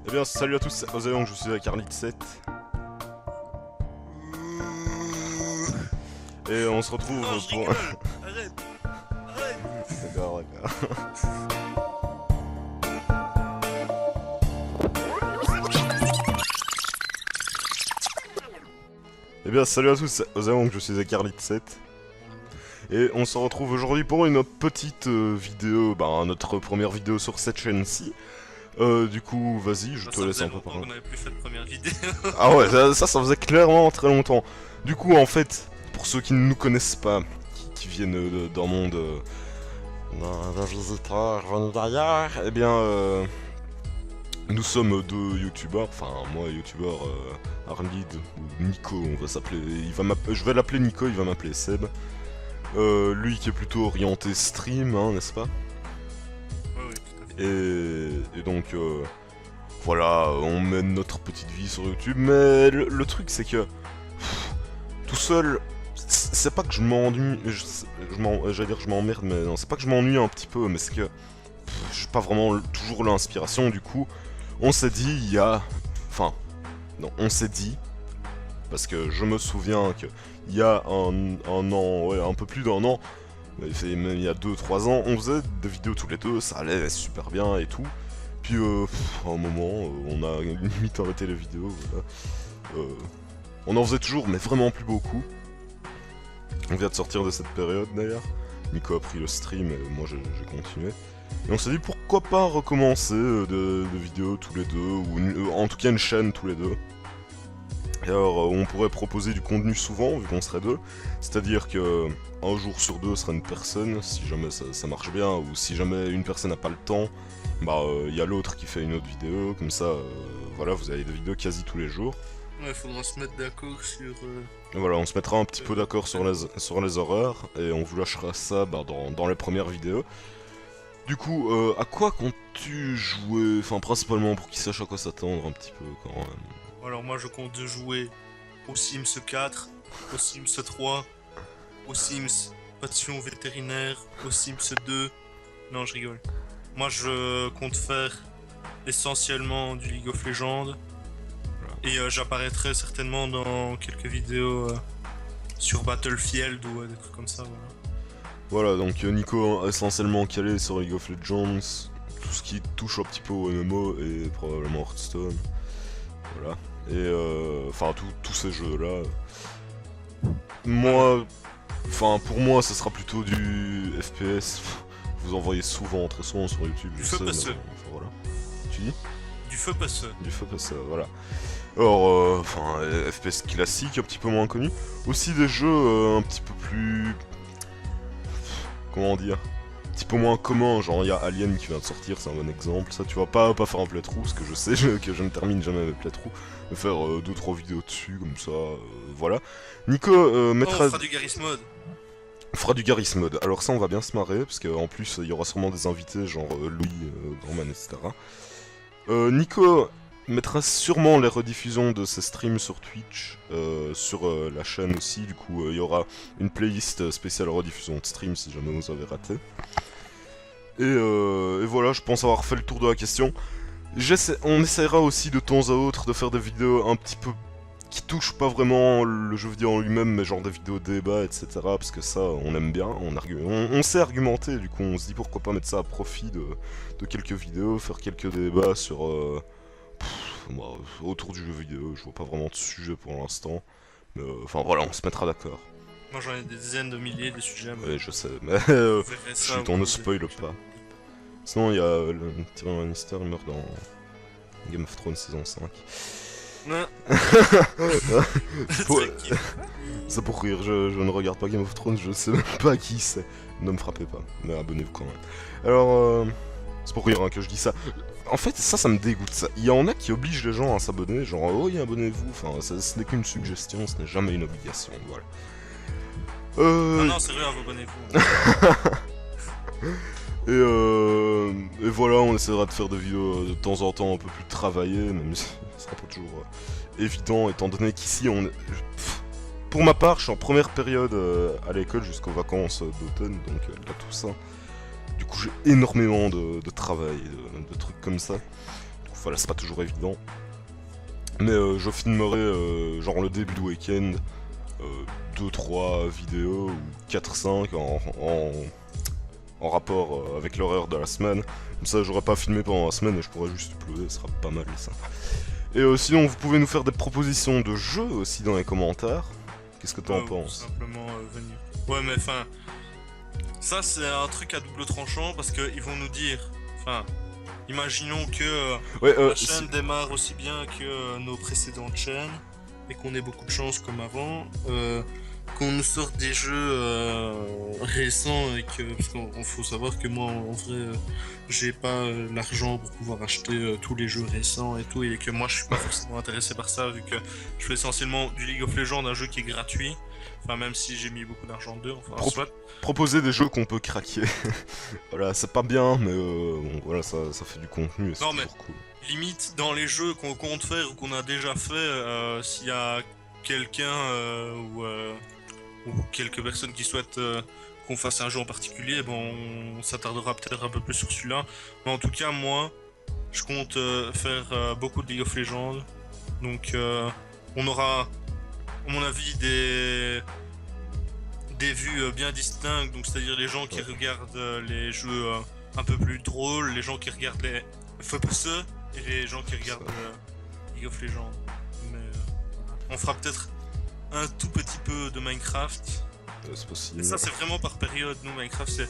Eh bien, salut à tous, c'est Ozéon, je suis avec Arlit7. Et on se retrouve Non, je pour... rigole. Arrête. Arrête. D'accord, d'accord. Eh bien, salut à tous, c'est Ozéon, je suis avec Arlit7. Et on se retrouve aujourd'hui pour une petite vidéo, notre première vidéo sur cette chaîne-ci. Du coup, vas-y, je Bah, te ça laisse faisait un peu longtemps parler. qu'on avait plus fait de première vidéo. Ah ouais, ça faisait clairement très longtemps. Du coup, en fait, pour ceux qui ne nous connaissent pas, qui viennent d'un monde d'un visiteur venu d'ailleurs, eh bien, nous sommes deux youtubeurs, enfin moi youtubeur Arlid ou Nico, on va s'appeler, je vais l'appeler Nico, il va m'appeler Seb. Lui qui est plutôt orienté stream, hein, n'est-ce pas? Oui, oui, tout à fait. Et donc voilà, on mène notre petite vie sur YouTube, mais le truc c'est que tout seul, c'est pas que je m'ennuie, j'allais dire que je m'emmerde, mais non, c'est pas que je m'ennuie un petit peu, mais c'est que j'ai pas vraiment toujours l'inspiration, du coup, on s'est dit, enfin, non, on s'est dit, parce que je me souviens que il y a un an, ouais, un peu plus d'un an, même il y a 2-3 ans, on faisait des vidéos tous les deux, ça allait super bien et tout, puis à un moment, on a limite arrêté les vidéos, voilà. On en faisait toujours, mais vraiment plus beaucoup. On vient de sortir de cette période d'ailleurs. Nico a pris le stream et moi j'ai continué. Et on s'est dit pourquoi pas recommencer des vidéos tous les deux, ou en tout cas une chaîne tous les deux. Et alors on pourrait proposer du contenu souvent vu qu'on serait deux. C'est-à-dire que un jour sur deux serait une personne, si jamais ça marche bien, ou si jamais une personne n'a pas le temps, il y a l'autre qui fait une autre vidéo, comme ça voilà, vous avez des vidéos quasi tous les jours. Ouais, faudra se mettre d'accord sur... Et voilà, on se mettra un petit peu d'accord sur les horaires, et on vous lâchera ça dans les premières vidéos. Du coup, à quoi comptes-tu jouer, enfin principalement pour qu'ils sachent à quoi s'attendre un petit peu quand même. Alors moi je compte jouer au Sims 4, au Sims 3, au Sims Passion Vétérinaire, au Sims 2... Non, je rigole. Moi je compte faire essentiellement du League of Legends. Et j'apparaîtrai certainement dans quelques vidéos sur Battlefield ou des trucs comme ça, voilà. Voilà, donc Nico essentiellement calé sur League of Legends, tout ce qui touche un petit peu au MMO et probablement Hearthstone. Voilà. Et enfin tous ces jeux-là. Moi, enfin pour moi, ce sera plutôt du FPS. Vous en voyez souvent, très souvent sur YouTube, Du je feu sais, mais passeux. enfin, voilà. Tu dis? Du feu passeux. Du feu passé, voilà. Alors, enfin, FPS classique, un petit peu moins connu. Aussi des jeux un petit peu plus... Comment dire? Un petit peu moins communs, genre il y a Alien qui vient de sortir, c'est un bon exemple. Ça, tu vas pas faire un playthrough, parce que je sais que je ne termine jamais avec playthrough. Mais faire 2-3 vidéos dessus, comme ça, voilà. Nico Oh, mettra... on fera du Garry's Mod. fera du Garry's Mod. Alors ça, on va bien se marrer, parce qu'en plus, il y aura sûrement des invités, genre Louis, Grandman, etc. Nico mettra sûrement les rediffusions de ses streams sur Twitch, sur la chaîne aussi, du coup il y aura une playlist spéciale rediffusion de stream si jamais vous avez raté. Et voilà, je pense avoir fait le tour de la question. On essaiera aussi de temps à autre de faire des vidéos un petit peu qui touchent pas vraiment le jeu vidéo en lui-même, mais genre des vidéos débat, etc. Parce que ça, on aime bien, on sait argumenter, du coup on se dit pourquoi pas mettre ça à profit de quelques vidéos, faire quelques débats sur... autour du jeu vidéo, je vois pas vraiment de sujet pour l'instant. Mais enfin voilà, on se mettra d'accord. Moi j'en ai des dizaines de milliers de sujets. Ouais, je sais, mais Vous verrez ça chut, au on ne cours des spoil prochaines pas. Sinon, il y a le Tyrion Lannister, il meurt dans Game of Thrones saison 5. Non. Pour- C'est qui C'est pour rire, je ne regarde pas Game of Thrones, je sais même pas qui c'est. Ne me frappez pas, mais abonnez-vous quand même. Alors, c'est pour rire hein, que je dis ça. En fait, ça me dégoûte ça. Il y en a qui obligent les gens à s'abonner, genre oh oui, abonnez-vous. Enfin, ce n'est qu'une suggestion, ce n'est jamais une obligation, voilà. Non, non, sérieux, abonnez-vous. Et voilà, on essaiera de faire des vidéos de temps en temps un peu plus travaillées, même si ce sera pas toujours évident, étant donné qu'ici on est... Pour ma part, je suis en première période à l'école jusqu'aux vacances d'automne, donc là tout ça. Du coup, j'ai énormément de travail, de trucs comme ça. Du coup, voilà, c'est pas toujours évident. Mais je filmerai genre le début du week-end 2-3 vidéos ou 4-5 en rapport avec l'horaire de la semaine. Comme ça j'aurai pas filmé pendant la semaine et je pourrai juste uploader, ce sera pas mal ça. Et sinon vous pouvez nous faire des propositions de jeux aussi dans les commentaires. Qu'est-ce que t'en penses? Tout simplement venir. Ouais mais enfin, ça c'est un truc à double tranchant parce que ils vont nous dire, enfin, imaginons que Ouais, la chaîne démarre aussi bien que nos précédentes chaînes et qu'on ait beaucoup de chance comme avant, qu'on nous sorte des jeux récents et que, parce qu'il faut savoir que moi en vrai j'ai pas l'argent pour pouvoir acheter tous les jeux récents et tout, et que moi je suis pas forcément intéressé par ça vu que je fais essentiellement du League of Legends, un jeu qui est gratuit. Enfin, même si j'ai mis beaucoup d'argent dedans, enfin, soit. Proposer des jeux qu'on peut craquer. Voilà, c'est pas bien, mais bon, voilà, ça fait du contenu et c'est toujours cool. Limite, dans les jeux qu'on compte faire ou qu'on a déjà fait, s'il y a quelqu'un ou quelques personnes qui souhaitent qu'on fasse un jeu en particulier, bon, on s'attardera peut-être un peu plus sur celui-là. Mais en tout cas, moi, je compte faire beaucoup de League of Legends. Donc, on aura, à mon avis, des vues bien distinctes, donc c'est-à-dire les gens qui regardent les jeux un peu plus drôles, les gens qui regardent les FPS et les gens qui regardent League of Legends. Mais on fera peut-être un tout petit peu de Minecraft. C'est possible. Et ça c'est vraiment par période, nous Minecraft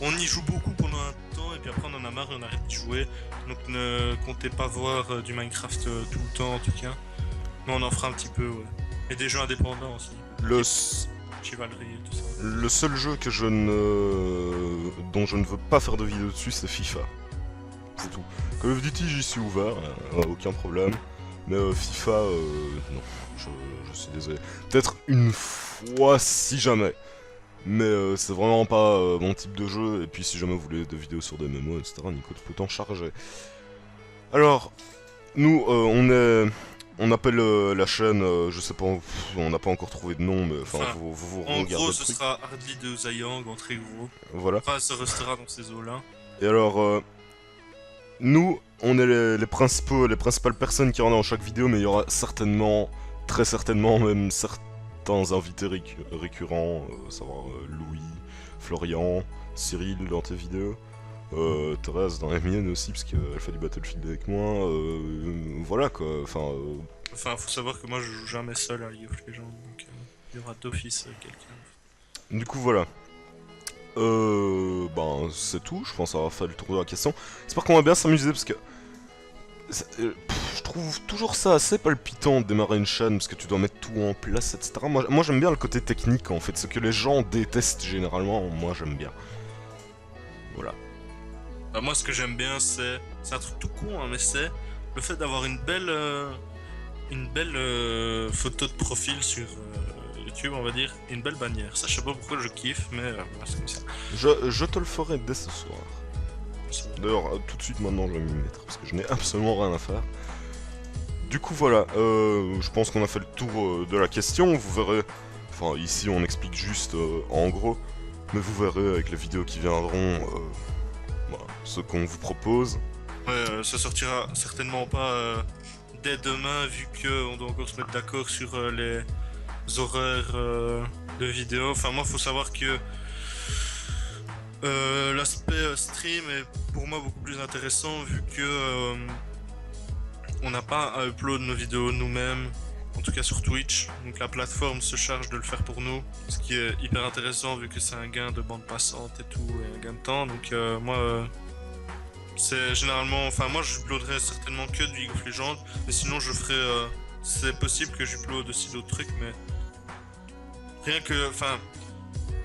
on y joue beaucoup pendant un temps et puis après on en a marre et on arrête d'y jouer. Donc ne comptez pas voir du Minecraft tout le temps en tout cas. Mais on en fera un petit peu, ouais. Et des jeux indépendants aussi. Chivalry et tout ça. Le seul jeu que dont je ne veux pas faire de vidéo dessus, c'est FIFA. C'est tout. Call of Duty, j'y suis ouvert, aucun problème. Mais FIFA, non, je suis désolé. Peut-être une fois, si jamais. Mais c'est vraiment pas mon type de jeu. Et puis si jamais vous voulez des vidéos sur des MMO, etc., Nico, tu peux t'en charger. Alors, nous, on appelle la chaîne, je sais pas, on n'a pas encore trouvé de nom, mais enfin, vous en regardez gros, le ce truc. sera Hardly de Zayang en très gros. Voilà. Enfin, ça restera dans ces eaux-là. Et alors, nous, on est les principales personnes qui rentrent dans chaque vidéo, mais il y aura certainement, très certainement, même certains invités récurrents, savoir Louis, Florian, Cyril dans tes vidéos. Thérèse dans les miennes aussi parce qu'elle fait du Battlefield avec moi, voilà quoi, enfin... Enfin, faut savoir que moi je joue jamais seul à League of Legends, donc il y aura d'office quelqu'un. Du coup voilà. Ben c'est tout, je pense avoir fait le tour de la question. J'espère qu'on va bien s'amuser parce que... je trouve toujours ça assez palpitant de démarrer une chaîne parce que tu dois mettre tout en place, etc. Moi j'aime bien le côté technique en fait, ce que les gens détestent généralement, moi j'aime bien. Voilà. Bah, moi, ce que j'aime bien, c'est un truc tout con, hein, mais c'est le fait d'avoir une belle photo de profil sur YouTube, on va dire, et une belle bannière. Ça, je sais pas pourquoi je kiffe, mais voilà, c'est comme ça. Je te le ferai dès ce soir. D'ailleurs, tout de suite maintenant, je vais m'y mettre parce que je n'ai absolument rien à faire. Du coup, voilà, je pense qu'on a fait le tour de la question. Vous verrez, enfin, ici, on explique juste en gros, mais vous verrez avec les vidéos qui viendront. Voilà, ce qu'on vous propose. Ouais, ça sortira certainement pas dès demain vu qu'on doit encore se mettre d'accord sur les horaires de vidéos. Enfin moi faut savoir que l'aspect stream est pour moi beaucoup plus intéressant vu que on n'a pas à upload nos vidéos nous-mêmes, en tout cas sur Twitch. Donc la plateforme se charge de le faire pour nous, ce qui est hyper intéressant vu que c'est un gain de bande passante et tout, et un gain de temps. Donc moi... c'est généralement, enfin moi j'uploaderai certainement que du League of Legends, mais sinon je ferai, c'est possible que j'upload aussi d'autres trucs, mais rien que, enfin,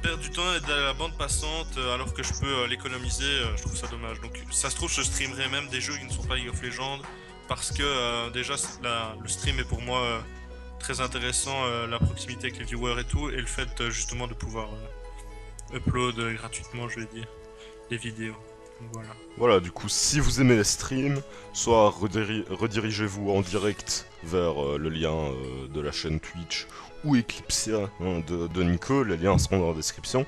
perdre du temps et de la bande passante alors que je peux l'économiser, je trouve ça dommage. Donc ça se trouve je streamerai même des jeux qui ne sont pas League of Legends, parce que déjà le stream est pour moi très intéressant, la proximité avec les viewers et tout, et le fait justement de pouvoir upload gratuitement, je vais dire, des vidéos. Voilà. Voilà, du coup, si vous aimez les streams, soit redirigez-vous en direct vers le lien de la chaîne Twitch ou Eclipsia de Nico, les liens seront dans la description.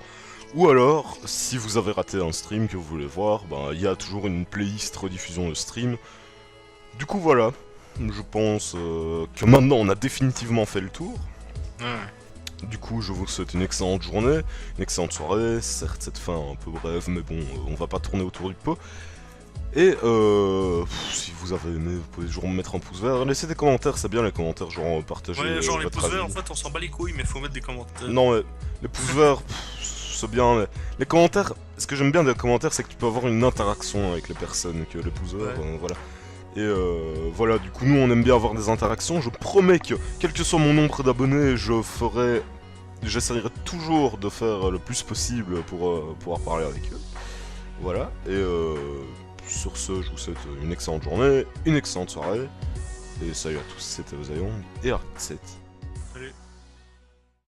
Ou alors, si vous avez raté un stream que vous voulez voir, ben il y a toujours une playlist rediffusion de stream Du coup, voilà. Je pense que maintenant, on a définitivement fait le tour. Ouais. Du coup, je vous souhaite une excellente journée, une excellente soirée. Certes, cette fin un peu brève, mais bon, on va pas tourner autour du pot. Et si vous avez aimé, vous pouvez toujours me mettre un pouce vert. Laissez des commentaires, c'est bien les commentaires, genre partager Ouais, genre les votre pouces verts, en avis. fait, on s'en bat les couilles, mais faut mettre des commentaires. Non, mais les pouces verts, c'est bien, mais les commentaires, ce que j'aime bien des commentaires, c'est que tu peux avoir une interaction avec les personnes, que les pouces verts, Ouais. voilà. Et voilà, du coup, nous, on aime bien avoir des interactions. Je promets que, quel que soit mon nombre d'abonnés, j'essaierai toujours de faire le plus possible pour pouvoir parler avec eux. Voilà, et sur ce, je vous souhaite une excellente journée, une excellente soirée, et salut à tous, c'était Ozayon et Arc7.